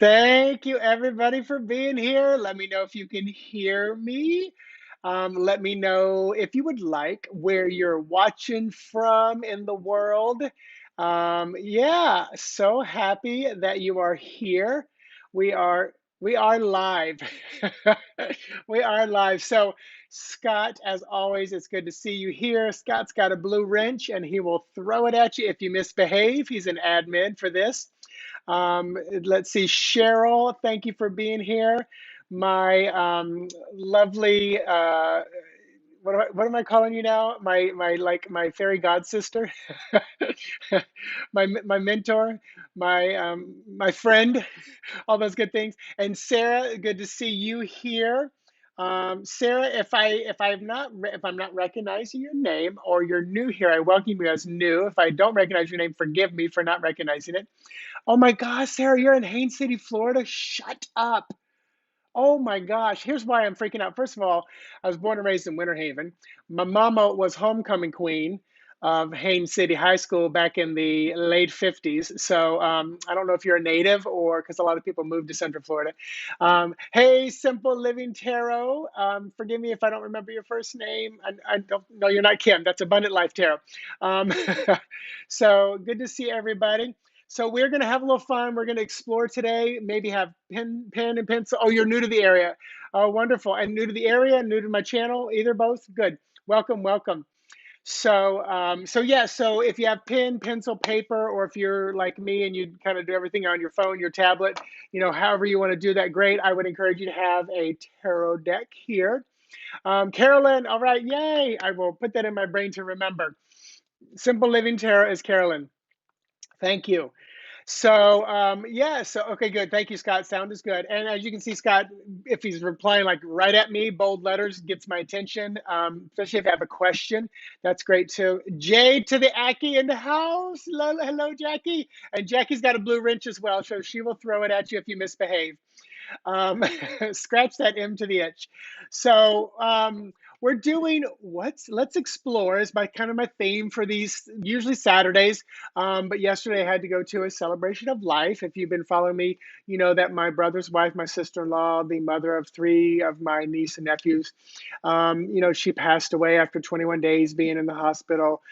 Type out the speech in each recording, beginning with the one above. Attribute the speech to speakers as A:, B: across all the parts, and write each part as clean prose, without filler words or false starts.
A: Thank you, everybody, for being here. Let me know if you can hear me. Let me know if you would like where you're watching from in the world. Yeah, so happy that you are here. We are we are live. We are live. So, Scott, as always, it's good to see you here. Scott's got a blue wrench, and he will throw it at you if you misbehave. He's an admin for this. Let's see, Cheryl, thank you for being here. My lovely, what am I calling you now? My fairy god sister, my mentor, my friend, all those good things. And Sarah, good to see you here. Sarah, if I'm not recognizing your name or you're new here, I welcome you as new. If I don't recognize your name, forgive me for not recognizing it. Oh my gosh, Sarah, you're in Haines City, Florida. Shut up. Oh my gosh, here's why I'm freaking out. First of all, I was born and raised in Winter Haven. My mama was homecoming queen of Haines City High School back in the late 50s. So I don't know if you're a native or because a lot of people moved to Central Florida. Hey, Simple Living Tarot. Forgive me if I don't remember your first name. I don't know, you're not Kim. That's Abundant Life Tarot. Um, so good to see everybody. So we're going to have a little fun. We're going to explore today, maybe have pen and pencil. Oh, you're new to the area. Oh, wonderful. And new to the area, new to my channel, either, both. Good. Welcome, welcome. So yeah, so if you have pen, pencil, paper, or if you're like me and you kind of do everything on your phone, your tablet, however you want to do that, great. I would encourage you to have a tarot deck here. Carolyn, all right, yay. I will put that in my brain to remember. Simple Living Tarot is Carolyn. Thank you. So yeah, so okay, good. Thank you, Scott. Sound is good. And as you can see, Scott, if he's replying like right at me, bold letters gets my attention. Especially if I have a question, that's great too. Jay to the Aki in the house. Hello, hello, Jackie. And Jackie's got a blue wrench as well, so she will throw it at you if you misbehave. Um, Scratch that M to the itch. So we're doing let's explore is my kind of my theme for these usually Saturdays. But yesterday I had to go to a celebration of life. If you've been following me, you know that my brother's wife, my sister-in-law, the mother of three of my niece and nephews, she passed away after 21 days being in the hospital.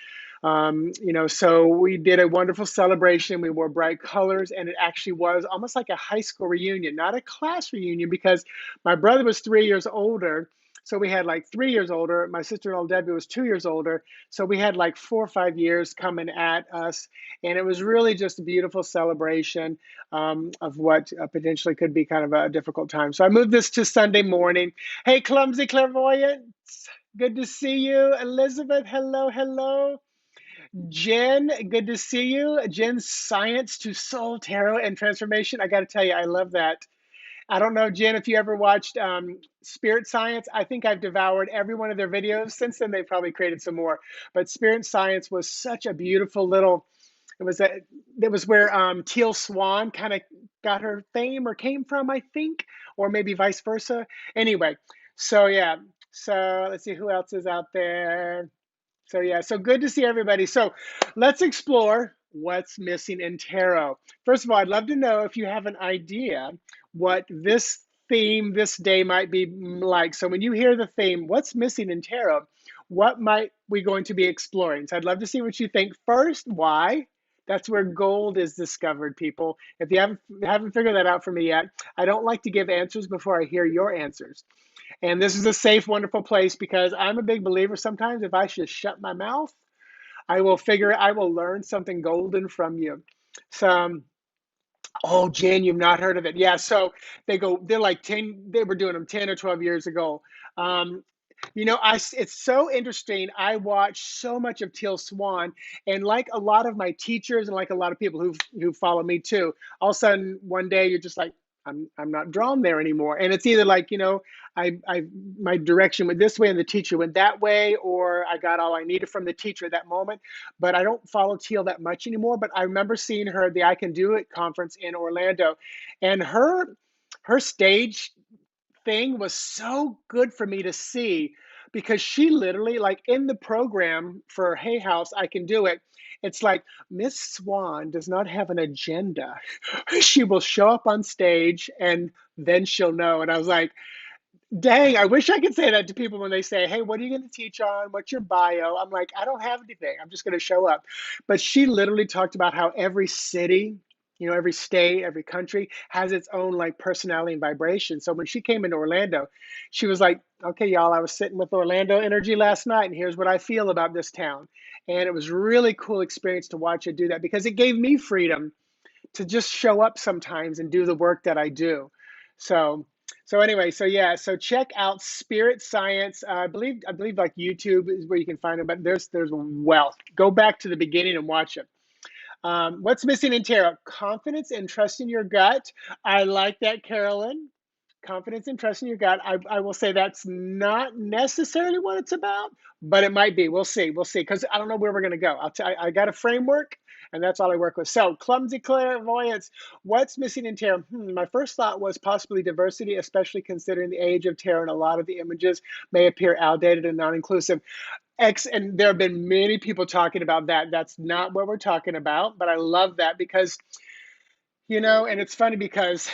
A: So we did a wonderful celebration. We wore bright colors, and it actually was almost like a high school reunion, not a class reunion, because my brother was 3 years older. So we had like 3 years older. My sister-in-law Debbie was 2 years older. So we had like 4 or 5 years coming at us. And it was really just a beautiful celebration of what potentially could be kind of a difficult time. So I moved this to Sunday morning. Hey, Clumsy Clairvoyant. Good to see you. Elizabeth, hello, hello. Jen, good to see you. Jen's Science to Soul Tarot and Transformation. I got to tell you, I love that. I don't know, Jen, if you ever watched Spirit Science. I think I've devoured every one of their videos. Since then, they've probably created some more. But Spirit Science was such a beautiful little. It was where Teal Swan kind of got her fame or came from, I think, or maybe vice versa. Anyway, so yeah. So let's see who else is out there. So yeah, so good to see everybody. So let's explore what's missing in tarot. First of all, I'd love to know if you have an idea what this theme this day might be like. So when you hear the theme, what's missing in tarot, what might we going to be exploring? So I'd love to see what you think. First, why? That's where gold is discovered, people. If you haven't figured that out for me yet, I don't like to give answers before I hear your answers. And this is a safe, wonderful place because I'm a big believer sometimes if I just shut my mouth, I will learn something golden from you. So, oh, Jen, you've not heard of it. Yeah, so they're like 10, they were doing them 10 or 12 years ago. Um, it's so interesting. I watch so much of Teal Swan, and like a lot of my teachers and like a lot of people who follow me too, all of a sudden one day you're just like, I'm not drawn there anymore. And it's either like, I my direction went this way and the teacher went that way, or I got all I needed from the teacher at that moment. But I don't follow Teal that much anymore. But I remember seeing her at the I Can Do It conference in Orlando, and her stage thing was so good for me to see because she literally, like in the program for Hay House, I Can Do It. It's like Miss Swan does not have an agenda. She will show up on stage and then she'll know. And I was like, dang, I wish I could say that to people when they say, hey, what are you going to teach on? What's your bio? I'm like, I don't have anything. I'm just going to show up. But she literally talked about how every city, every state, every country has its own like personality and vibration. So when she came into Orlando, she was like, okay, y'all, I was sitting with Orlando energy last night, and here's what I feel about this town. And it was really cool experience to watch her do that because it gave me freedom to just show up sometimes and do the work that I do. So, so anyway, so yeah, so check out Spirit Science. I believe like YouTube is where you can find it, but there's wealth. Go back to the beginning and watch it. What's missing in tarot? Confidence and trust in your gut. I like that, Carolyn. Confidence and trust in your gut. I will say that's not necessarily what it's about, but it might be. We'll see. We'll see. Because I don't know where we're going to go. I got a framework, and that's all I work with. So, clumsy clairvoyance. What's missing in tarot? My first thought was possibly diversity, especially considering the age of tarot, and a lot of the images may appear outdated and non-inclusive. And there have been many people talking about that. That's not what we're talking about, but I love that because and it's funny because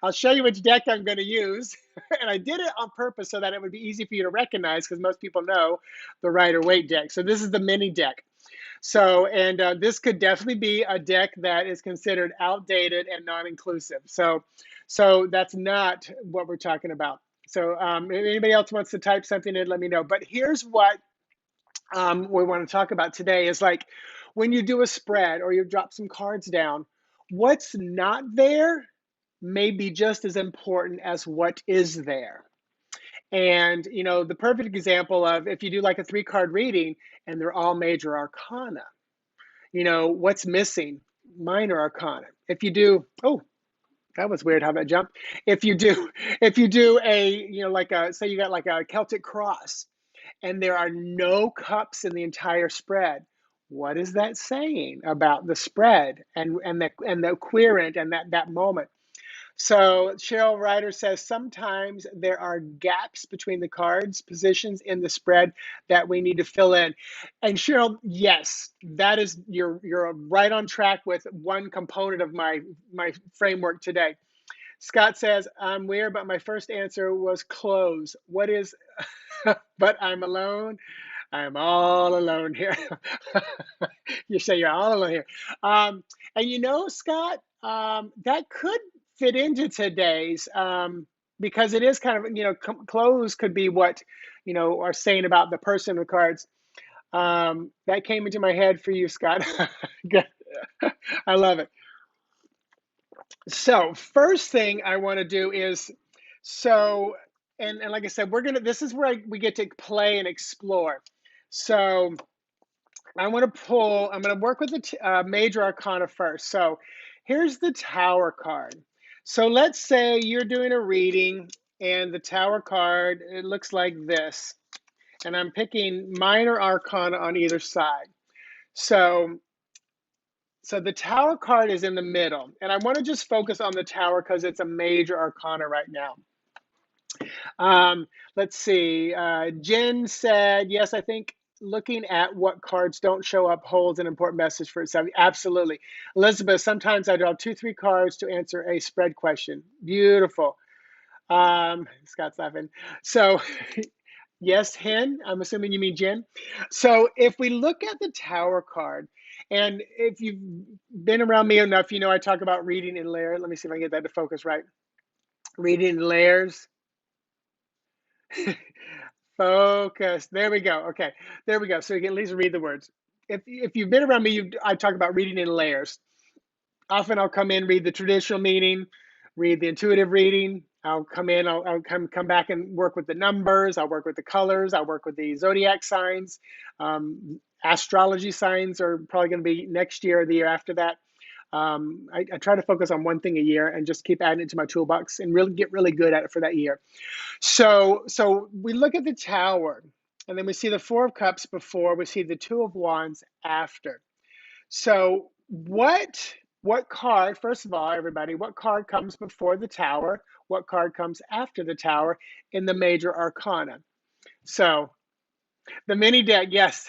A: I'll show you which deck I'm going to use. And I did it on purpose so that it would be easy for you to recognize because most people know the Rider Waite deck. So this is the mini deck. So, and this could definitely be a deck that is considered outdated and non-inclusive. So that's not what we're talking about. So if anybody else wants to type something in, let me know. But here's what we want to talk about today is like when you do a spread or you drop some cards down, what's not there may be just as important as what is there. And, the perfect example of if you do like a 3-card reading and they're all major arcana, what's missing? Minor arcana. If you do, oh, that was weird how that jumped. If you do like say you got like a Celtic cross and there are no cups in the entire spread, what is that saying about the spread and the querent and that moment? So Cheryl Ryder says sometimes there are gaps between the cards positions in the spread that we need to fill in. And Cheryl, yes, that is you're right on track with one component of my framework today. Scott says, I'm weird, but my first answer was clothes. What is, but I'm alone. I'm all alone here. You say you're all alone here. And Scott, that could fit into today's because it is kind of, clothes could be what, are saying about the person with cards. That came into my head for you, Scott. Good. I love it. So first thing I want to do is and like I said, this is where we get to play and explore. So I'm going to work with the major arcana first. So here's the Tower card. So let's say you're doing a reading and the Tower card, it looks like this. And I'm picking minor arcana on either side. So the Tower card is in the middle. And I want to just focus on the Tower because it's a major arcana right now. Let's see. Jen said, yes, I think looking at what cards don't show up holds an important message for itself. Absolutely. Elizabeth, sometimes I draw 2-3 cards to answer a spread question. Beautiful. Scott's laughing. So yes, Hen, I'm assuming you mean Jen. So if we look at the Tower card, and if you've been around me enough, I talk about reading in layers. Let me see if I can get that to focus right. Reading in layers. Focus. There we go. Okay. There we go. So you can at least read the words. If you've been around me, I talk about reading in layers. Often I'll come in, read the traditional meaning, read the intuitive reading. I'll come in, I'll come back and work with the numbers. I'll work with the colors. I'll work with the zodiac signs. Astrology signs are probably going to be next year or the year after that. I try to focus on one thing a year and just keep adding it to my toolbox and really get really good at it for that year. So we look at the Tower, and then we see the 4 of Cups before, we see the 2 of Wands after. So what card, first of all, everybody, what card comes before the Tower? What card comes after the Tower in the major arcana? So the mini deck, yes.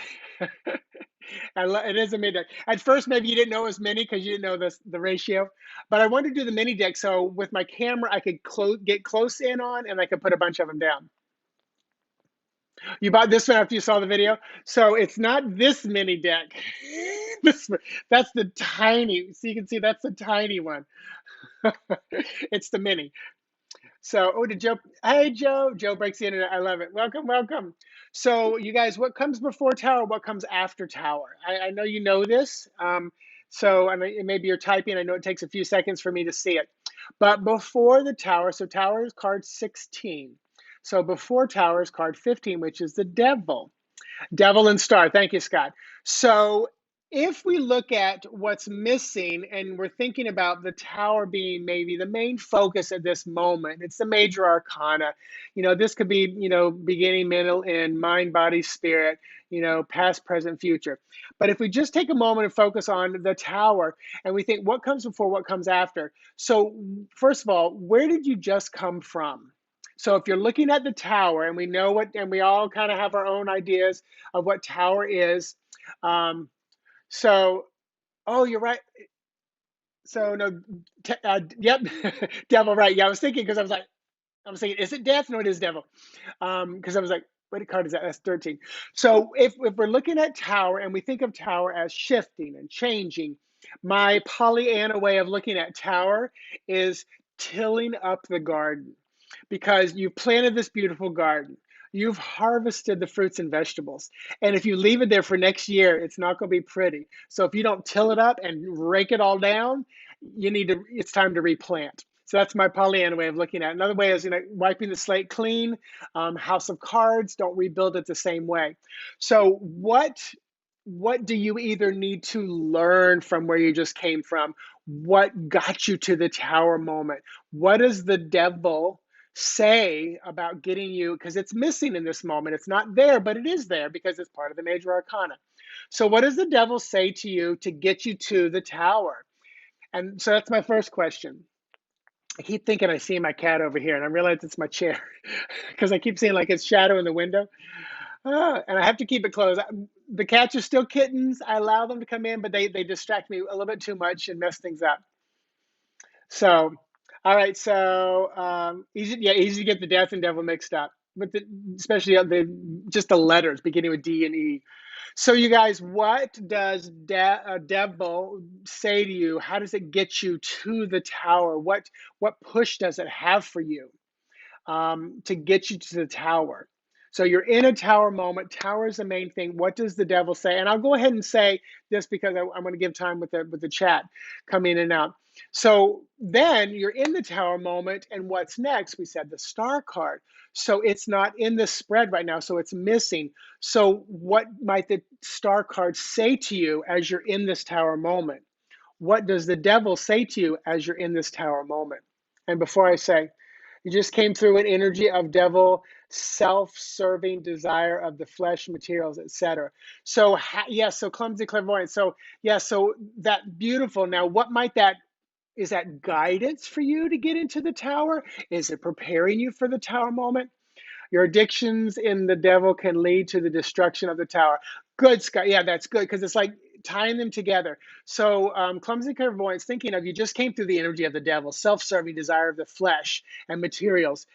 A: It is a mini deck. At first, maybe you didn't know it was mini because you didn't know the ratio. But I wanted to do the mini deck so with my camera, I could get close in on and I could put a bunch of them down. You bought this one after you saw the video? So it's not this mini deck. This that's the tiny. So you can see that's the tiny one. It's the mini. So, oh, did Joe? Hey, Joe. Joe breaks the internet. I love it. Welcome, welcome. So, you guys, what comes before tower? What comes after tower? I know you know this. So, and maybe you're typing. I know it takes a few seconds for me to see it. But before the tower, so tower is card 16. So before tower is card 15, which is the devil. Devil and star. Thank you, Scott. So if we look at what's missing and we're thinking about the tower being maybe the main focus at this moment, it's the major arcana. This could be, beginning, middle, end, mind, body, spirit, past, present, future. But if we just take a moment and focus on the tower and we think what comes before, what comes after. So first of all, where did you just come from? So if you're looking at the tower and we know what, and we all kind of have our own ideas of what tower is. Um, so, oh, you're right. So no, yep, devil, right? Yeah, I was thinking because I was thinking, is it death? No, it is devil. Because I was like, what card is that? That's 13. So if we're looking at tower and we think of tower as shifting and changing, my Pollyanna way of looking at tower is tilling up the garden because you've planted this beautiful garden. You've harvested the fruits and vegetables. And if you leave it there for next year, it's not going to be pretty. So if you don't till it up and rake it all down, it's time to replant. So that's my Pollyanna way of looking at it. Another way is, wiping the slate clean. House of Cards, don't rebuild it the same way. So what do you either need to learn from where you just came from? What got you to the tower moment? What does the devil say about getting you? Because it's missing in this moment. It's not there, but it is there because it's part of the major arcana. So what does the devil say to you to get you to the tower? And so that's my first question. I keep thinking I see my cat over here, and I realize it's my chair because I keep seeing like its shadow in the window. And I have to keep it closed. The cats are still kittens. I allow them to come in, but they distract me a little bit too much and mess things up. So, all right. So easy to get the death and devil mixed up, but especially just the letters beginning with D and E. So you guys, what does devil say to you? How does it get you to the tower? What push does it have for you to get you to the tower? So you're in a tower moment. Tower is the main thing. What does the devil say? And I'll go ahead and say this because I'm going to give time with the chat coming in and out. So then you're in the tower moment, and what's next? We said the star card. So it's not in the spread right now, so it's missing. So what might the star card say to you as you're in this tower moment? What does the devil say to you as you're in this tower moment? And before I say, you just came through an energy of devil, self-serving desire of the flesh, materials, etc. So yes, so clumsy clairvoyance. So yes, so that beautiful. Now, what might that is that guidance for you to get into the tower? Is it preparing you for the tower moment? Your addictions in the devil can lead to the destruction of the tower. Good, Scott. Yeah, that's good because it's like tying them together. So, clumsy clairvoyance, thinking of you just came through the energy of the devil, self-serving desire of the flesh and materials.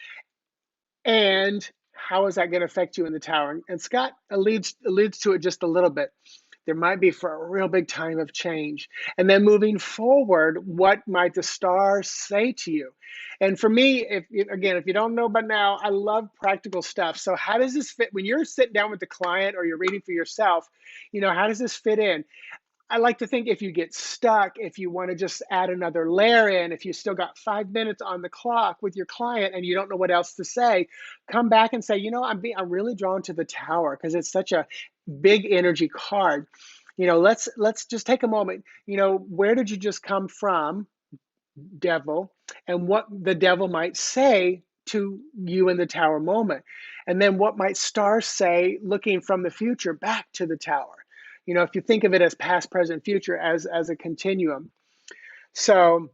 A: And how is that going to affect you in the tower? And Scott alludes to it just a little bit. There might be for a real big time of change. And then moving forward, what might the stars say to you? And for me, if you don't know by now, I love practical stuff. So how does this fit when you're sitting down with the client or you're reading for yourself? How does this fit in? I like to think if you get stuck, if you want to just add another layer in, if you still got 5 minutes on the clock with your client and you don't know what else to say, come back and say, I'm really drawn to the tower because it's such a big energy card. Let's just take a moment. Where did you just come from, devil, and what the devil might say to you in the tower moment, and then what might stars say looking from the future back to the tower. If you think of it as past, present, future as a continuum. So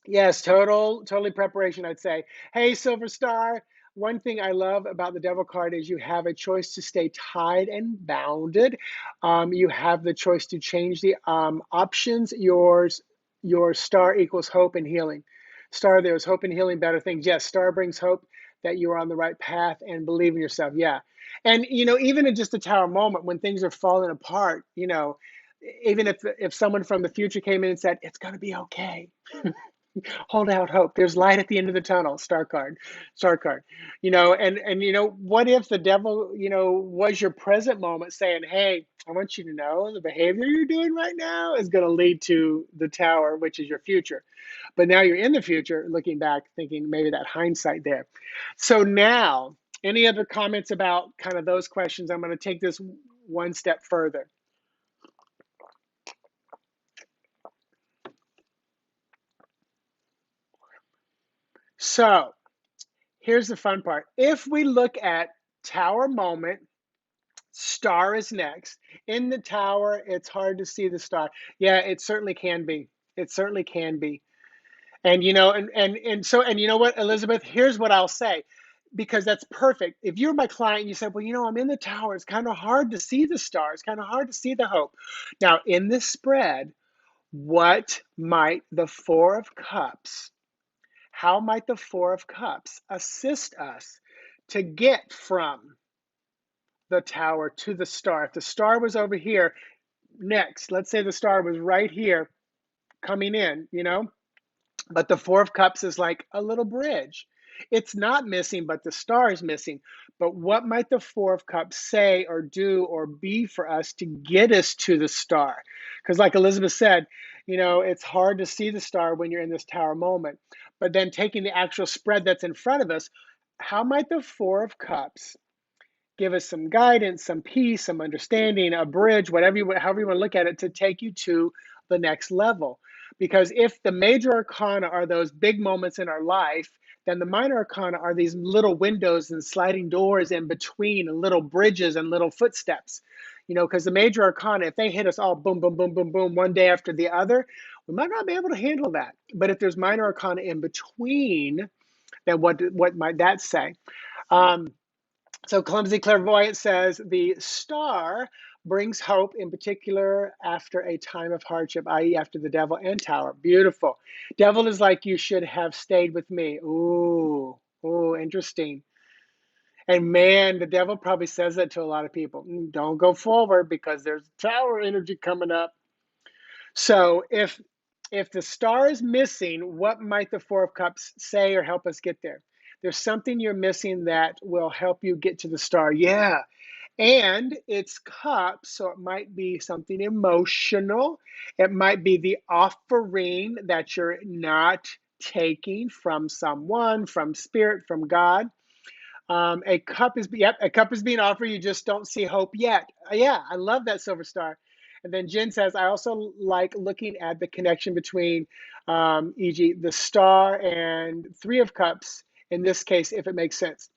A: yes, totally preparation, I'd say. Hey, Silver Star, one thing I love about the devil card is you have a choice to stay tied and bounded. You have the choice to change the options. Your star equals hope and healing. Star, there's hope and healing, better things. Yes, star brings hope that you are on the right path and believe in yourself. Yeah. And, even in just a tower moment when things are falling apart, even if someone from the future came in and said, it's going to be okay, hold out hope. There's light at the end of the tunnel. Star card. And what if the devil, was your present moment saying, hey, I want you to know the behavior you're doing right now is going to lead to the tower, which is your future. But now you're in the future, looking back, thinking maybe that hindsight there. So now, any other comments about kind of those questions? I'm going to take this one step further. So here's the fun part. If we look at tower moment, star is next. In the tower, it's hard to see the star. Yeah, it certainly can be. It certainly can be. And and you know what, Elizabeth, here's what I'll say, because that's perfect. If you're my client, you said, well, I'm in the tower. It's kind of hard to see the stars, kind of hard to see the hope. Now, in this spread, what might the Four of Cups, how might the Four of Cups assist us to get from the tower to the star? If the star was over here next, let's say the star was right here coming in, but the Four of Cups is like a little bridge. It's not missing, but the star is missing. But what might the Four of Cups say or do or be for us to get us to the star? Because like Elizabeth said, it's hard to see the star when you're in this tower moment. But then taking the actual spread that's in front of us, how might the Four of Cups give us some guidance, some peace, some understanding, a bridge, however you want to look at it, to take you to the next level? Because if the major arcana are those big moments in our life, then the minor arcana are these little windows and sliding doors in between, and little bridges and little footsteps. Because the major arcana, if they hit us all boom, boom, boom, boom, boom, one day after the other, we might not be able to handle that. But if there's minor arcana in between, then what might that say? So Clumsy Clairvoyant says the star brings hope, in particular after a time of hardship, i.e. after the devil and tower. Beautiful. Devil is like, you should have stayed with me. Ooh, interesting. And man, the devil probably says that to a lot of people. Don't go forward because there's tower energy coming up. So if the star is missing, what might the Four of Cups say or help us get there? There's something you're missing that will help you get to the star. Yeah. And it's cups, so it might be something emotional. It might be the offering that you're not taking from someone, from spirit, from God. A cup is being offered. You just don't see hope yet. Yeah, I love that, Silver Star. And then Jen says, I also like looking at the connection between, e.g., the star and Three of Cups in this case, if it makes sense.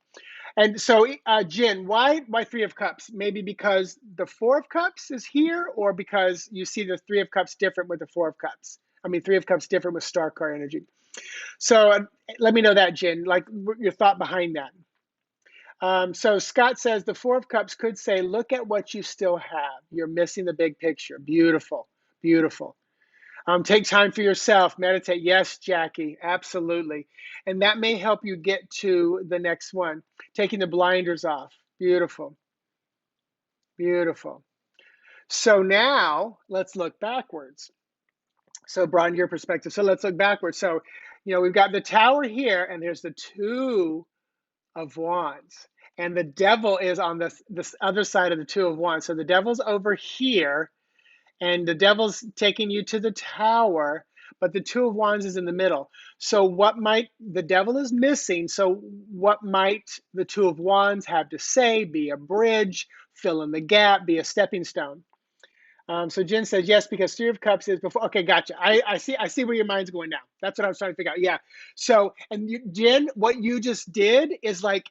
A: And so, Jen, why Three of Cups? Maybe because the Four of Cups is here, or because you see the Three of Cups different with the Four of Cups? I mean, Three of Cups different with star card energy. So let me know that, Jen, like your thought behind that. So Scott says the Four of Cups could say, look at what you still have. You're missing the big picture. Beautiful, beautiful. Take time for yourself, meditate. Yes, Jackie, absolutely. And that may help you get to the next one. Taking the blinders off. Beautiful, beautiful. So now let's look backwards. So broaden your perspective. So let's look backwards. So, we've got the tower here, and there's the Two of Wands. And the devil is on this other side of the Two of Wands. So the devil's over here, and the devil's taking you to the tower, but the Two of Wands is in the middle. So the devil is missing. So what might the Two of Wands have to say? Be a bridge, fill in the gap, be a stepping stone. So Jen says yes, because Three of Cups is before. Okay, gotcha. I see where your mind's going now. That's what I was trying to figure out. Yeah. So, and Jen, what you just did is like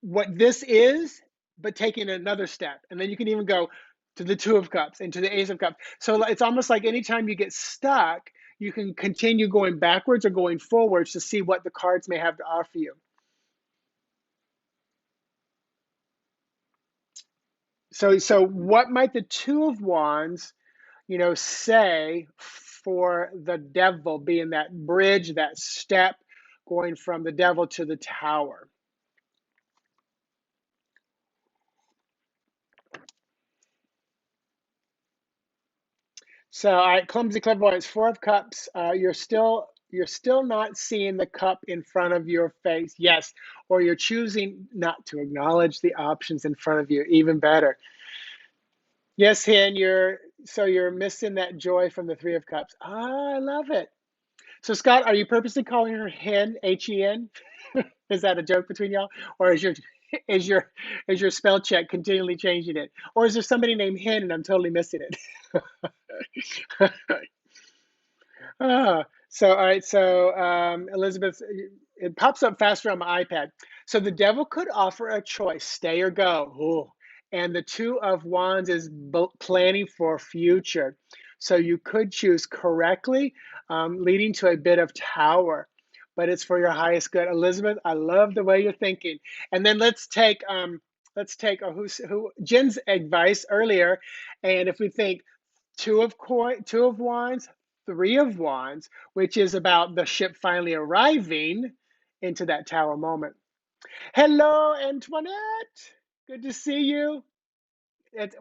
A: what this is, but taking another step. And then you can even go to the Two of Cups and to the Ace of Cups. So it's almost like anytime you get stuck, you can continue going backwards or going forwards to see what the cards may have to offer you. So what might the Two of Wands, say for the devil, being that bridge, that step going from the devil to the tower? So, all right, clumsy clairvoyance, Four of Cups. You're still not seeing the cup in front of your face. Yes, or you're choosing not to acknowledge the options in front of you. Even better. Yes, Hen, you're missing that joy from the Three of Cups. Ah, I love it. So, Scott, are you purposely calling her Hen, Hen? Is that a joke between y'all, or is your is your spell check continually changing it, or is there somebody named Hen and I'm totally missing it? So, all right. So, Elizabeth, it pops up faster on my iPad. So the devil could offer a choice, stay or go. Ooh. And the Two of Wands is planning for future. So you could choose correctly, leading to a bit of tower, but it's for your highest good. Elizabeth, I love the way you're thinking. And then let's take who Jen's advice earlier, and if we think Two of Wands, Three of Wands, which is about the ship finally arriving into that tower moment. Hello, Antoinette. Good to see you.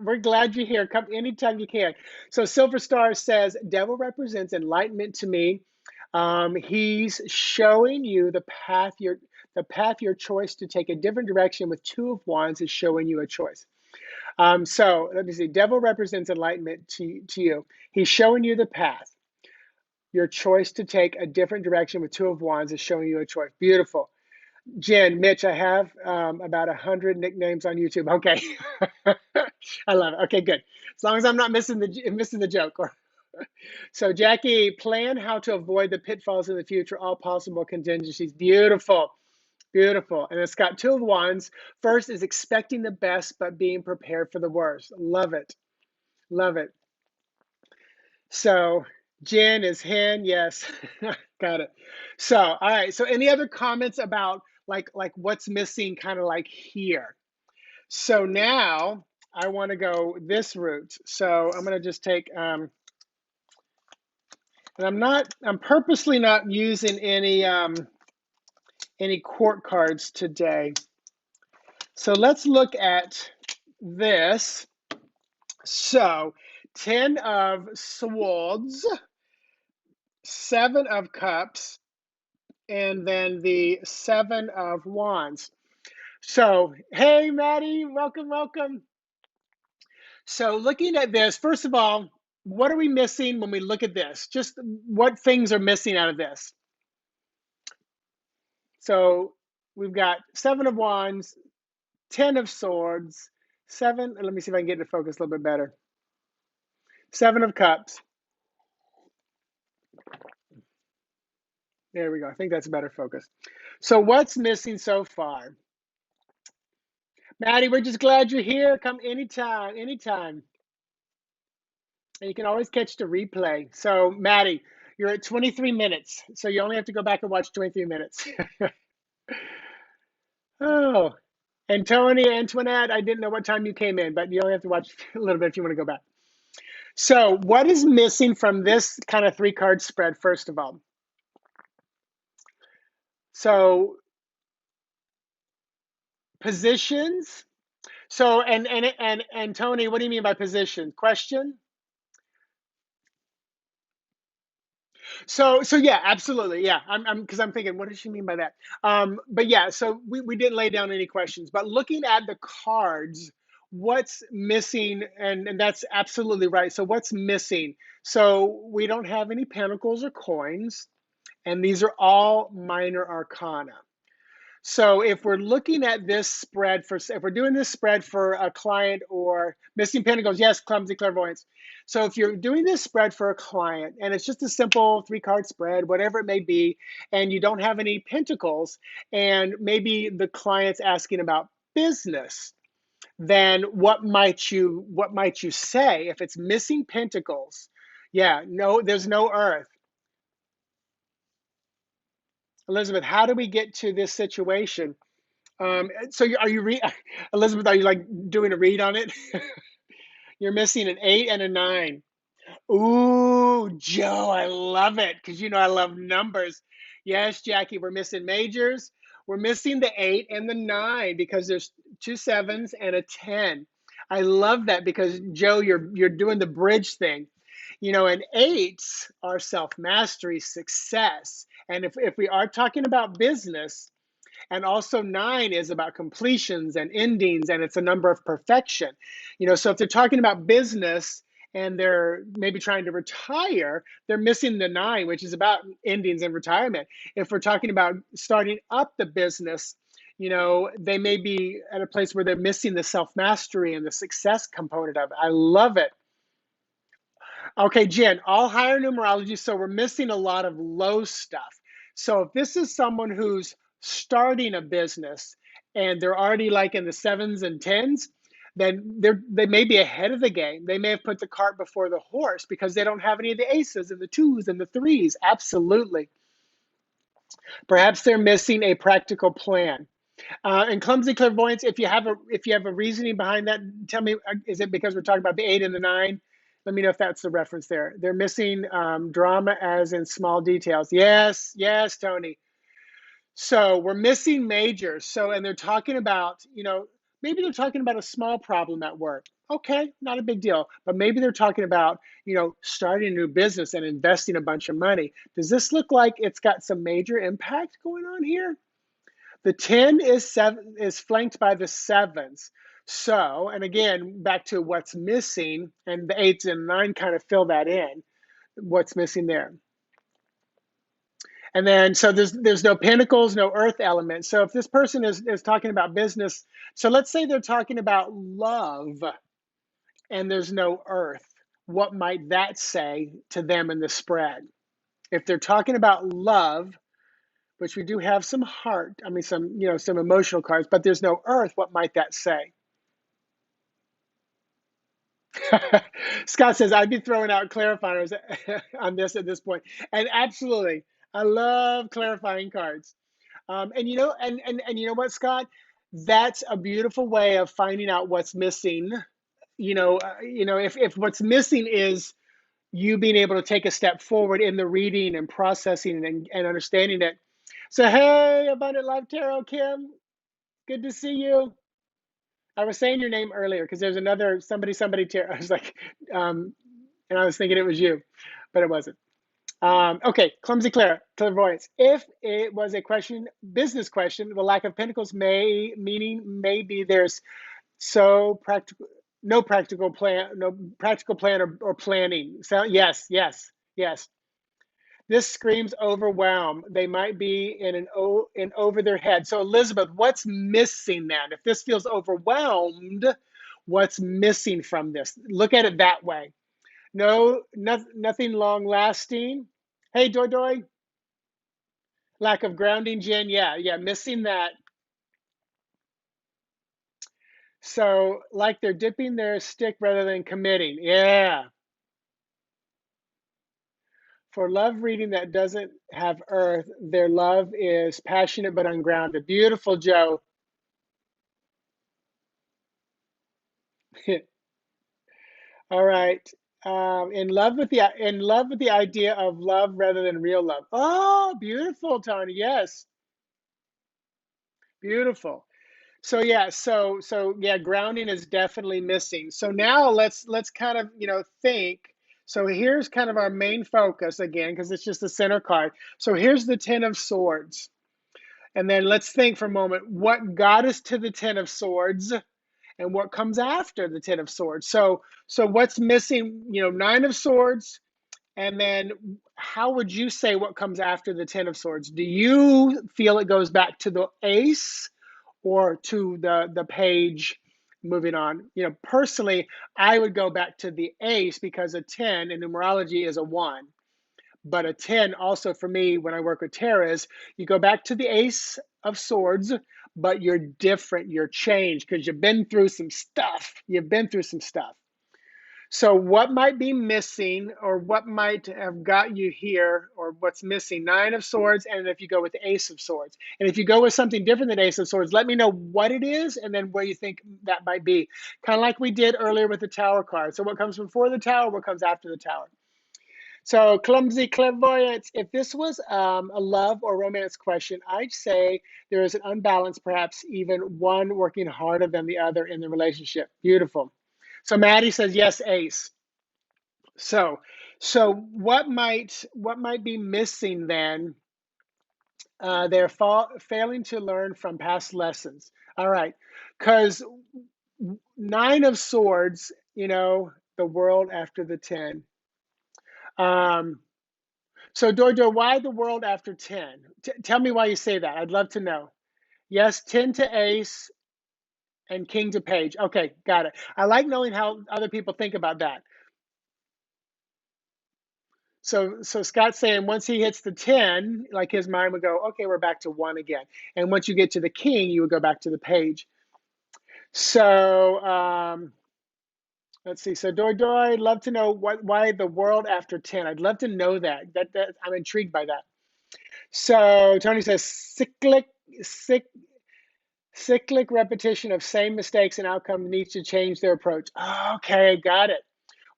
A: We're glad you're here. Come anytime you can. So Silver Star says, "Devil represents enlightenment to me. He's showing you the path your choice to take a different direction with Two of Wands is showing you a choice. So let me see. Devil represents enlightenment to you. He's showing you the path. Your choice to take a different direction with Two of Wands is showing you a choice. Beautiful. Jen, Mitch, I have about 100 nicknames on YouTube. Okay. I love it. Okay, good. As long as I'm not missing the joke. So Jackie, plan how to avoid the pitfalls in the future, all possible contingencies. Beautiful. Beautiful. And it's got Two of Wands. First is expecting the best, but being prepared for the worst. Love it. Love it. So Jen is hen. Yes. Got it. So, all right. So any other comments about like what's missing kind of like here? So now I want to go this route. So I'm going to just take, and I'm purposely not using any court cards today. So let's look at this. So 10 of swords, 7 of cups, and then the 7 of wands. So, hey, Maddie, welcome, welcome. So looking at this, first of all, what are we missing when we look at this? Just what things are missing out of this? So we've got 7 of wands, 10 of swords, 7, let me see if I can get it to focus a little bit better. 7 of cups. There we go. I think that's a better focus. So what's missing so far? Maddie, we're just glad you're here. Come anytime, anytime. And you can always catch the replay. So Maddie, you're at 23 minutes. So you only have to go back and watch 23 minutes. Oh, and Tony, Antoinette, I didn't know what time you came in, but you only have to watch a little bit if you want to go back. So what is missing from this kind of 3-card spread, first of all? So positions. So and Tony, what do you mean by position? Question? So yeah, absolutely. Yeah. I'm because I'm thinking, what does she mean by that? But yeah, so we didn't lay down any questions, but looking at the cards, what's missing, and that's absolutely right. So what's missing? So we don't have any pentacles or coins, and these are all minor arcana. So if we're looking at this spread if we're doing this spread for a client or missing pentacles, yes, clumsy clairvoyance. So if you're doing this spread for a client and it's just a simple 3-card spread, whatever it may be, and you don't have any pentacles, and maybe the client's asking about business, then what might you say if it's missing pentacles? Yeah, no, there's no earth. Elizabeth, how do we get to this situation? So are you Elizabeth? Are you like doing a read on it? You're missing an 8 and a 9. Ooh, Joe, I love it because you know I love numbers. Yes, Jackie, we're missing majors. We're missing the 8 and the 9 because there's two sevens and a 10. I love that because Joe, you're doing the bridge thing. You know, and eights are self-mastery, success. And if we are talking about business, and also 9 is about completions and endings, and it's a number of perfection. You know, so if they're talking about business and they're maybe trying to retire, they're missing the 9, which is about endings and retirement. If we're talking about starting up the business, you know, they may be at a place where they're missing the self-mastery and the success component of it. I love it. Okay, Jen, all higher numerology, so we're missing a lot of low stuff. So if this is someone who's starting a business and they're already like in the sevens and tens, then they may be ahead of the game. They may have put the cart before the horse because they don't have any of the aces and the twos and the threes. Absolutely. Perhaps they're missing a practical plan. And clumsy clairvoyance, if you have a reasoning behind that, tell me, is it because we're talking about the 8 and the 9? Let me know if that's the reference there. They're missing drama as in small details. Yes, yes, Tony. So we're missing majors. So, and they're talking about, you know, maybe they're talking about a small problem at work. Okay, not a big deal. But maybe they're talking about, you know, starting a new business and investing a bunch of money. Does this look like it's got some major impact going on here? The 10 is flanked by the sevens. So, and again, back to what's missing, and the 8s and 9 kind of fill that in, what's missing there. And then, so there's no pentacles, no earth element. So if this person is talking about business, so let's say they're talking about love and there's no earth, what might that say to them in the spread? If they're talking about love, which we do have some heart, I mean, some, you know, some emotional cards, but there's no earth, what might that say? Scott says, I'd be throwing out clarifiers on this at this point. And absolutely, I love clarifying cards. And you know, and you know what, Scott? That's a beautiful way of finding out what's missing. You know, if what's missing is you being able to take a step forward in the reading and processing and understanding it. So, hey, Abundant Life Tarot, Kim, good to see you. I was saying your name earlier because there's another somebody Tarot. I was like, and I was thinking it was you, but it wasn't. Okay, clumsy clairvoyance. If it was a question, business question, the lack of pentacles meaning maybe there's so practical, no practical plan or planning. So yes, yes, yes. This screams overwhelm. They might be in over their head. So Elizabeth, what's missing then? If this feels overwhelmed, what's missing from this? Look at it that way. Nothing long lasting. Hey, Doi Doi. Lack of grounding, Jen. Yeah, missing that. So, like they're dipping their stick rather than committing. Yeah. For love reading that doesn't have earth, their love is passionate but ungrounded. Beautiful, Joe. All right. In love with the idea of love rather than real love. Oh, beautiful, Tony. Yes, beautiful. So yeah, so yeah, grounding is definitely missing. So now let's kind of, you know, think. So here's kind of our main focus again, because it's just the center card. So here's the Ten of Swords. And then let's think for a moment, what got us to the Ten of Swords and what comes after the Ten of Swords. So what's missing, you know, Nine of Swords, and then how would you say what comes after the Ten of Swords? Do you feel it goes back to the Ace or to the page moving on? You know, personally, I would go back to the Ace because a 10 in numerology is a 1. But a 10 also for me, when I work with tarot, is you go back to the Ace of Swords, but you're different, you're changed because you've been through some stuff. You've been through some stuff. So what might be missing, or what might have got you here, or what's missing? Nine of Swords, and if you go with the Ace of Swords. And if you go with something different than Ace of Swords, let me know what it is and then where you think that might be. Kind of like we did earlier with the Tower card. So what comes before the Tower, what comes after the Tower? So clumsy clairvoyance, if this was a love or romance question, I'd say there is an unbalance, perhaps even one working harder than the other in the relationship. Beautiful. So Maddie says, yes, Ace. So, so what might be missing then? They're failing to learn from past lessons. All right, because Nine of Swords, the world after the 10. Um, so Dojo, why the world after 10? Tell me why you say that. I'd love to know. Yes, 10 to Ace and King to Page. Okay, got it. I like knowing how other people think about that. So Scott's saying once he hits the 10, like his mind would go, okay, we're back to 1 again. And once you get to the king, you would go back to the page. So let's see. So Doi, I'd love to know why the world after 10. I'd love to know that. That I'm intrigued by that. So Tony says cyclic repetition of same mistakes and outcome needs to change their approach. Okay, got it.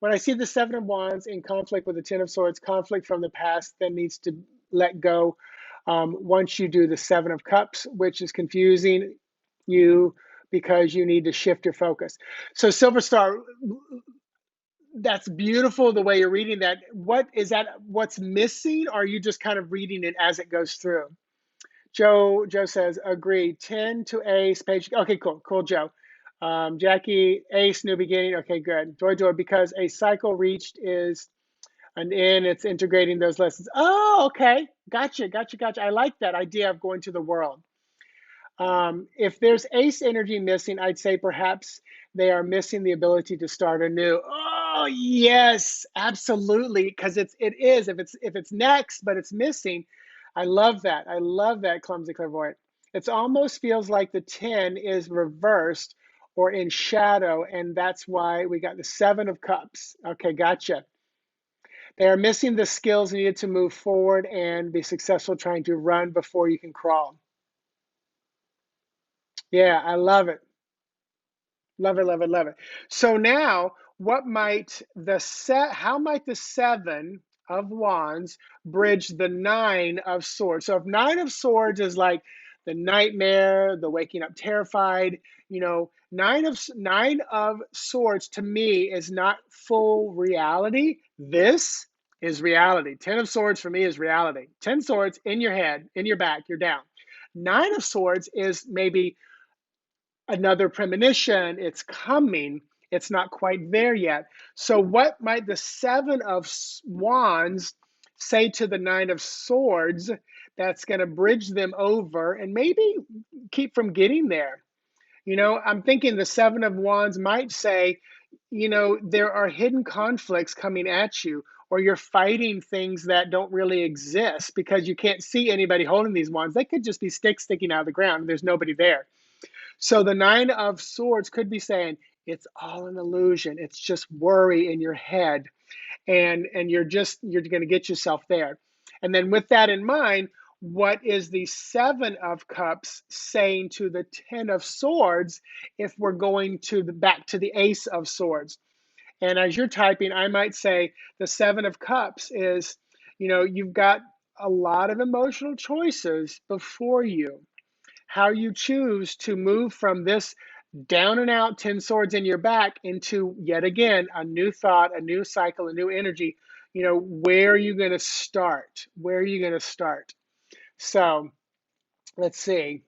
A: When I see the Seven of Wands in conflict with the Ten of Swords, conflict from the past then needs to let go. Once you do the Seven of Cups, which is confusing you because you need to shift your focus. So Silver Star, that's beautiful the way you're reading that. What is that? What's missing? Or are you just kind of reading it as it goes through? Joe says, agree. 10 to Ace, Page. Okay, cool, Joe. Jackie, Ace, new beginning. Okay, good. Joy, because a cycle reached is an end, it's integrating those lessons. Oh, okay. Gotcha. I like that idea of going to the world. If there's Ace energy missing, I'd say perhaps they are missing the ability to start anew. Oh, yes, absolutely. Because it is. If it's next, but it's missing, I love that. I love that, clumsy clairvoyant. It almost feels like the 10 is reversed or in shadow, and that's why we got the 7 of Cups. Okay, gotcha. They are missing the skills needed to move forward and be successful trying to run before you can crawl. Yeah, I love it. Love it, love it, love it. So now, how might the 7 of Wands bridge the 9 of Swords? So if 9 of Swords is like the nightmare, the waking up terrified, 9 of Swords to me is not full reality. This is reality. 10 of Swords for me is reality. 10 swords in your head, in your back, you're down. 9 of Swords is maybe another premonition, it's coming, it's not quite there yet. So what might the 7 of Wands say to the 9 of Swords that's going to bridge them over and maybe keep from getting there? I'm thinking the 7 of Wands might say, there are hidden conflicts coming at you, or you're fighting things that don't really exist because you can't see anybody holding these wands. They could just be sticks sticking out of the ground and there's nobody there. So the 9 of Swords could be saying, it's all an illusion. It's just worry in your head. And you're going to get yourself there. And then with that in mind, what is the 7 of Cups saying to the 10 of Swords if we're going back to the Ace of Swords? And as you're typing, I might say the 7 of Cups is, you've got a lot of emotional choices before you. How you choose to move from this down and out 10 swords in your back into yet again a new thought, a new cycle, a new energy. Where are you going to start? Where are you going to start? So let's see.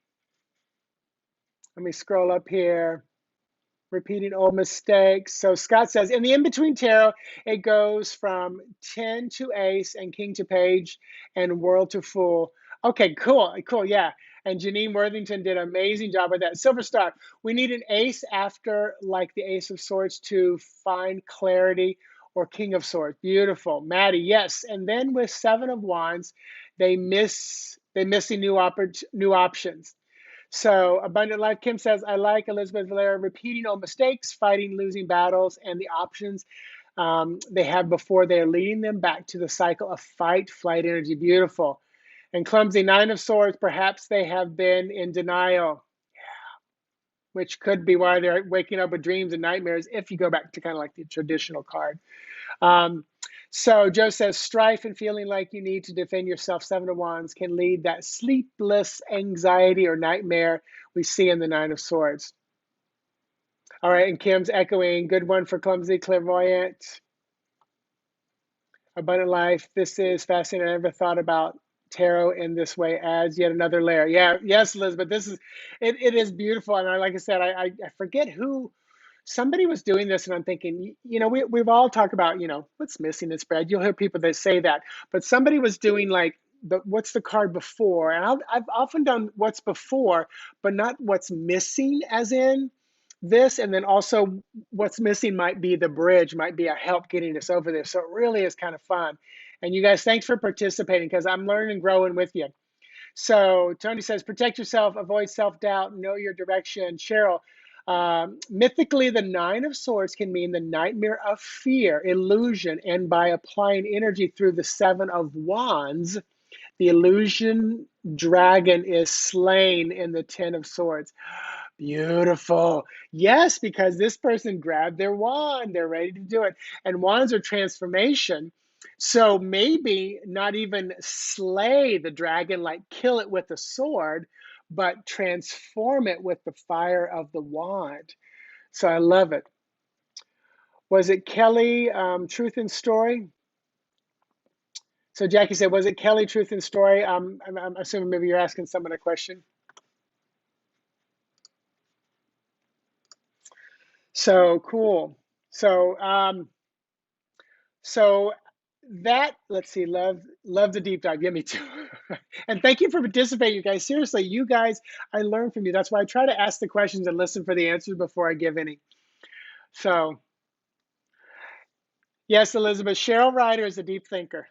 A: Let me scroll up here. Repeating old mistakes. So Scott says, in the in-between tarot, it goes from 10 to Ace and King to Page and World to Fool. Okay, cool, yeah. And Janine Worthington did an amazing job with that. Silver Star, we need an Ace after like the Ace of Swords to find clarity, or King of Swords. Beautiful. Maddie, yes. And then with 7 of Wands, they missing new options. So Abundant Life, Kim says, I like Elizabeth Valera repeating old mistakes, fighting losing battles, and the options they have before. They're leading them back to the cycle of fight, flight energy. Beautiful. And clumsy, Nine of Swords, perhaps they have been in denial, which could be why they're waking up with dreams and nightmares if you go back to kind of like the traditional card. Um, so Joe says, strife and feeling like you need to defend yourself, Seven of Wands, can lead that sleepless anxiety or nightmare we see in the Nine of Swords. All right, and Kim's echoing, good one for clumsy, clairvoyant, abundant life. This is fascinating. I never thought about tarot in this way, adds yet another layer. Yeah, yes, Elizabeth, this is, it is beautiful. And like I said, I forget who, somebody was doing this and I'm thinking, we've all talked about, what's missing in spread. You'll hear people that say that, but somebody was doing like, what's the card before? And I've often done what's before, but not what's missing as in this. And then also what's missing might be the bridge, might be a help getting us over this. So it really is kind of fun. And you guys, thanks for participating because I'm learning and growing with you. So Tony says, protect yourself, avoid self-doubt, know your direction. Cheryl, mythically, the Nine of Swords can mean the nightmare of fear, illusion, and by applying energy through the Seven of Wands, the illusion dragon is slain in the Ten of Swords. Beautiful. Yes, because this person grabbed their wand. They're ready to do it. And wands are transformation. So maybe not even slay the dragon, like kill it with a sword, but transform it with the fire of the wand. So I love it. Was it Kelly, Truth and Story? So Jackie said, was it Kelly, Truth and Story? I'm assuming maybe you're asking someone a question. So cool. So so that, let's see, love the deep dive. Yeah, me too. And thank you for participating, you guys. Seriously, you guys, I learn from you. That's why I try to ask the questions and listen for the answers before I give any. So yes, Elizabeth, Cheryl Ryder is a deep thinker.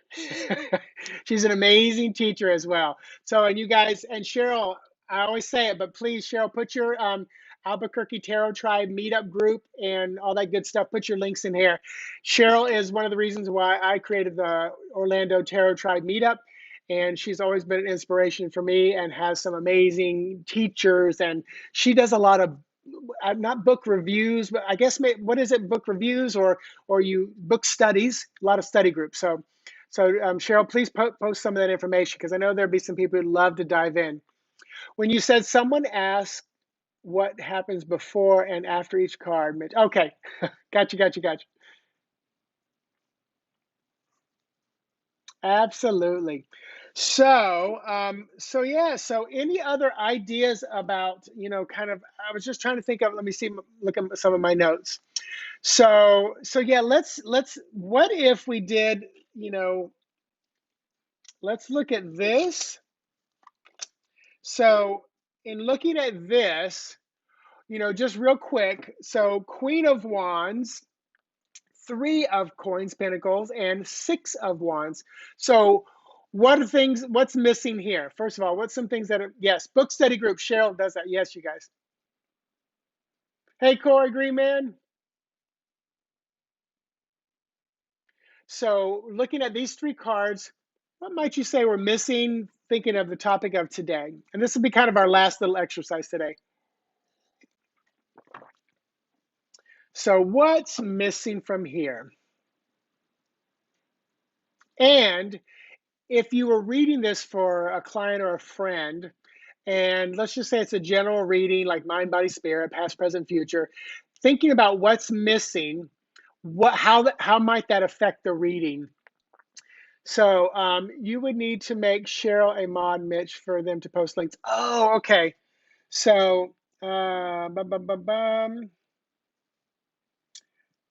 A: She's an amazing teacher as well. So, and you guys, and Cheryl, I always say it, but please, Cheryl, put your Albuquerque Tarot Tribe meetup group and all that good stuff. Put your links in here. Cheryl is one of the reasons why I created the Orlando Tarot Tribe meetup. And she's always been an inspiration for me and has some amazing teachers. And she does a lot of not book reviews, but I guess what is it? Book reviews or you book studies, a lot of study groups. So Cheryl, please post some of that information because I know there'll be some people who'd love to dive in. When you said someone asked what happens before and after each card, Mitch. Okay, gotcha. Absolutely. So, so any other ideas about, kind of, I was just trying to think of, let me see, look at some of my notes. So yeah, let's, what if we did, let's look at this. So in looking at this, just real quick. So Queen of Wands, Three of Coins, Pentacles, and Six of Wands. So what are things, what's missing here? First of all, what's some things that are, yes, book study group, Cheryl does that. Yes, you guys. Hey, Corey Greenman. So looking at these three cards, what might you say we're missing thinking of the topic of today? And this will be kind of our last little exercise today. So what's missing from here? And if you were reading this for a client or a friend, and let's just say it's a general reading like mind, body, spirit, past, present, future, thinking about what's missing, how might that affect the reading? So you would need to make Cheryl a mod, Mitch, for them to post links. Oh, okay. So,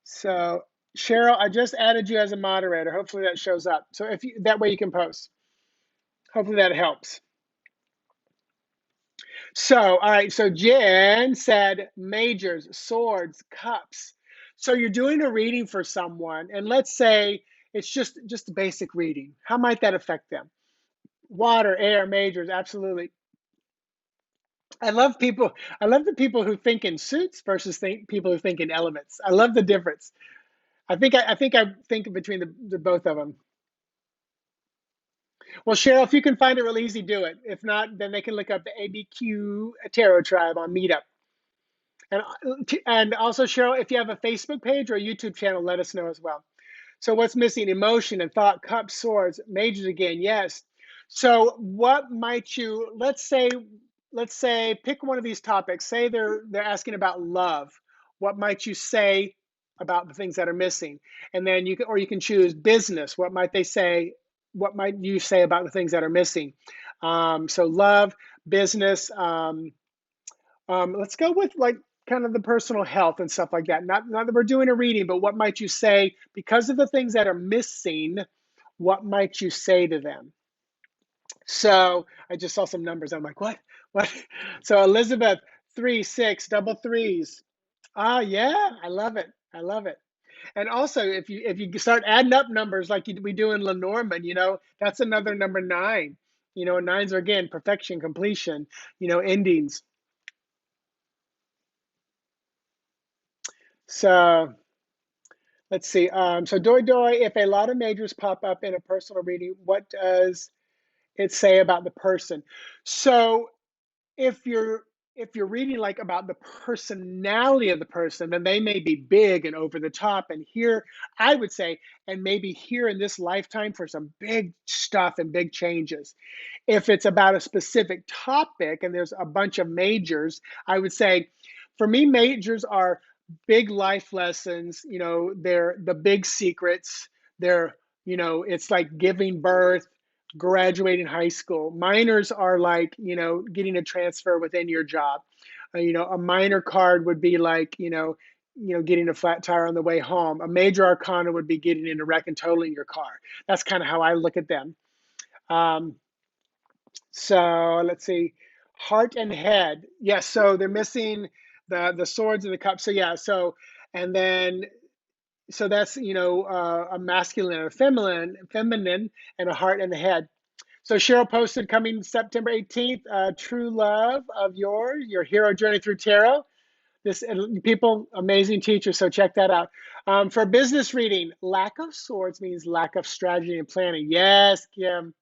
A: so Cheryl, I just added you as a moderator. Hopefully that shows up. So if you, that way you can post. Hopefully that helps. So, all right. So Jen said majors, swords, cups. So you're doing a reading for someone, and let's say it's just a basic reading. How might that affect them? Water, air, majors, absolutely. I love people. I love the people who think in suits versus people who think in elements. I love the difference. I think between the both of them. Well, Cheryl, if you can find it real easy, do it. If not, then they can look up the ABQ Tarot Tribe on Meetup. And also, Cheryl, if you have a Facebook page or a YouTube channel, let us know as well. So what's missing? Emotion and thought, cups, swords, majors again, yes. So what might you, let's say pick one of these topics. Say they're asking about love. What might you say about the things that are missing? And then you can choose business. What might they say? What might you say about the things that are missing? So love, business, let's go with like kind of the personal health and stuff like that. Not that we're doing a reading, but what might you say because of the things that are missing? What might you say to them? So I just saw some numbers. I'm like, what? What? So Elizabeth, 3, 6, double threes. Ah, yeah, I love it. I love it. And also, if you start adding up numbers like we do in Lenormand, that's another number 9. Nines are again perfection, completion, endings. So let's see. So Doi Doi, if a lot of majors pop up in a personal reading, what does it say about the person? So if you're if you're reading like about the personality of the person, then they may be big and over the top. And here, I would say, and maybe here in this lifetime for some big stuff and big changes. If it's about a specific topic and there's a bunch of majors, I would say, for me, majors are big life lessons. They're the big secrets. It's like giving birth, graduating high school. Minors are like, getting a transfer within your job. A minor card would be like, getting a flat tire on the way home. A major arcana would be getting in a wreck and totaling your car. That's kind of how I look at them. Um, so let's see, heart and head. Yes, so they're missing the swords and the cups. So yeah, and then that's a masculine and a feminine, and a heart and the head. So Cheryl posted coming September 18th, True Love of Yours, Your Hero Journey Through Tarot. This people, amazing teacher. So check that out. For business reading, lack of swords means lack of strategy and planning. Yes, Kim.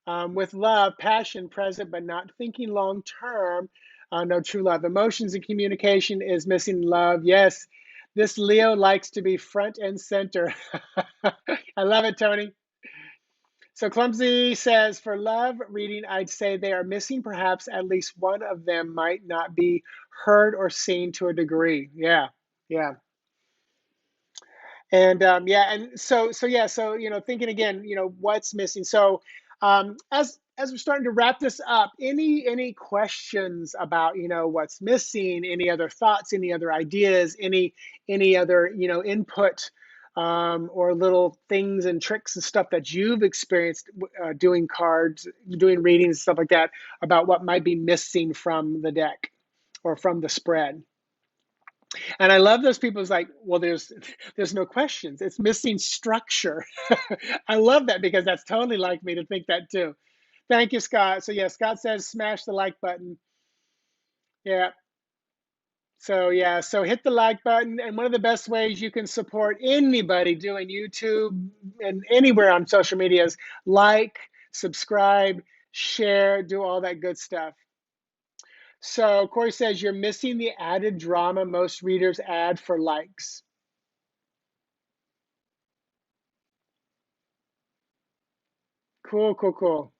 A: With love, passion present, but not thinking long term. No true love. Emotions and communication is missing love. Yes, this Leo likes to be front and center. I love it, Tony. So Clumsy says, for love reading, I'd say they are missing. Perhaps at least one of them might not be heard or seen to a degree. Yeah, yeah. And yeah, and so thinking again, what's missing. So as we're starting to wrap this up, any questions about what's missing, any other thoughts, any other ideas, any other input, or little things and tricks and stuff that you've experienced doing cards, doing readings, stuff like that, about what might be missing from the deck or from the spread. And I love those people who's like, well, there's no questions. It's missing structure. I love that because that's totally like me to think that too. Thank you, Scott. So yeah, Scott says smash the like button. Yeah. So yeah, so hit the like button. And one of the best ways you can support anybody doing YouTube and anywhere on social media is like, subscribe, share, do all that good stuff. So Corey says you're missing the added drama most readers add for likes. Cool, cool, cool.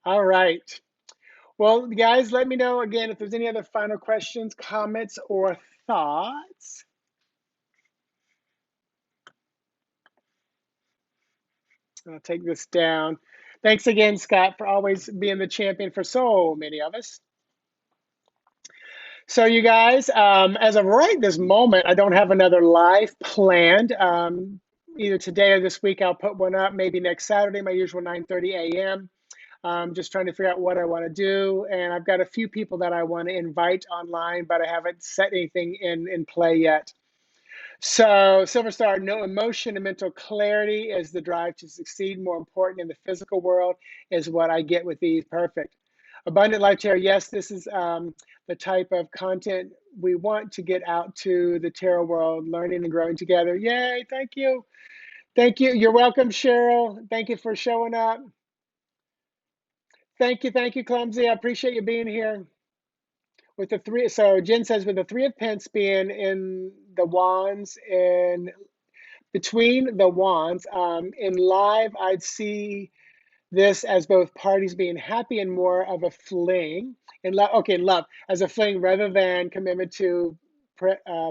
A: All right. Well, guys, let me know again if there's any other final questions, comments, or thoughts. I'll take this down. Thanks again, Scott, for always being the champion for so many of us. So, you guys, as of right this moment, I don't have another live planned. Either today or this week, I'll put one up. Maybe next Saturday, my usual 9:30 a.m. Just trying to figure out what I want to do. And I've got a few people that I want to invite online, but I haven't set anything in play yet. So, Silver Star, no emotion and mental clarity is the drive to succeed. More important in the physical world is what I get with these. Perfect. Abundant Life Tarot. Yes, this is the type of content we want to get out to the tarot world, learning and growing together. Yay, thank you. Thank you. You're welcome, Cheryl. Thank you for showing up. Thank you, Clumsy. I appreciate you being here. With the three, so Jen says, with the Three of Pence being in the wands and between the wands, in live, I'd see this as both parties being happy and more of a fling. And love, okay, love as a fling rather than commitment to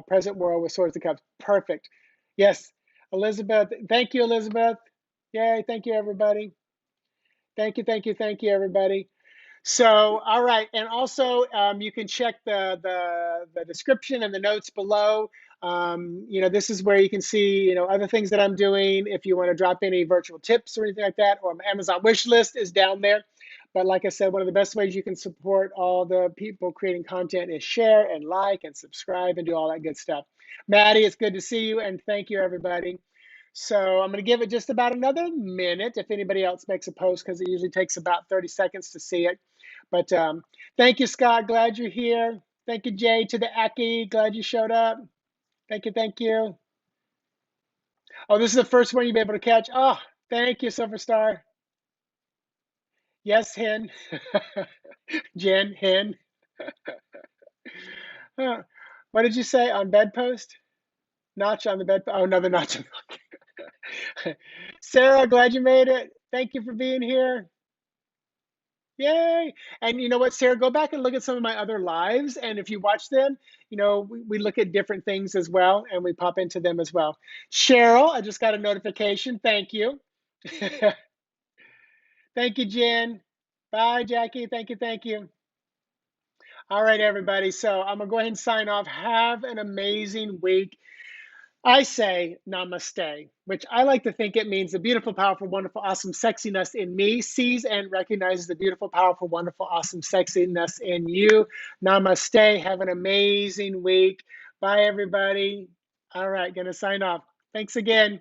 A: present world with Swords of Cups. Perfect. Yes, Elizabeth. Thank you, Elizabeth. Yay! Thank you, everybody. Thank you, everybody. So, all right, and also you can check the description and the notes below. This is where you can see, other things that I'm doing. If you want to drop any virtual tips or anything like that, or my Amazon wish list is down there. But like I said, one of the best ways you can support all the people creating content is share and like and subscribe and do all that good stuff. Maddie, it's good to see you, and thank you, everybody. So I'm going to give it just about another minute if anybody else makes a post, because it usually takes about 30 seconds to see it. But thank you, Scott. Glad you're here. Thank you, Jay, to the Aki. Glad you showed up. Thank you. Thank you. Oh, this is the first one you'll be able to catch. Oh, thank you, Superstar. Yes, Hen. Jen, Hen. Huh. What did you say on bedpost? Notch on the bed. Oh, another notch. Sarah, glad you made it. Thank you for being here. Yay. And you know what, Sarah, go back and look at some of my other lives. And if you watch them, we look at different things as well, and we pop into them as well. Cheryl, I just got a notification. Thank you. Thank you, Jen. Bye, Jackie. Thank you. Thank you. All right, everybody. So I'm going to go ahead and sign off. Have an amazing week. I say namaste, which I like to think it means the beautiful, powerful, wonderful, awesome sexiness in me sees and recognizes the beautiful, powerful, wonderful, awesome sexiness in you. Namaste. Have an amazing week. Bye, everybody. All right, going to sign off. Thanks again.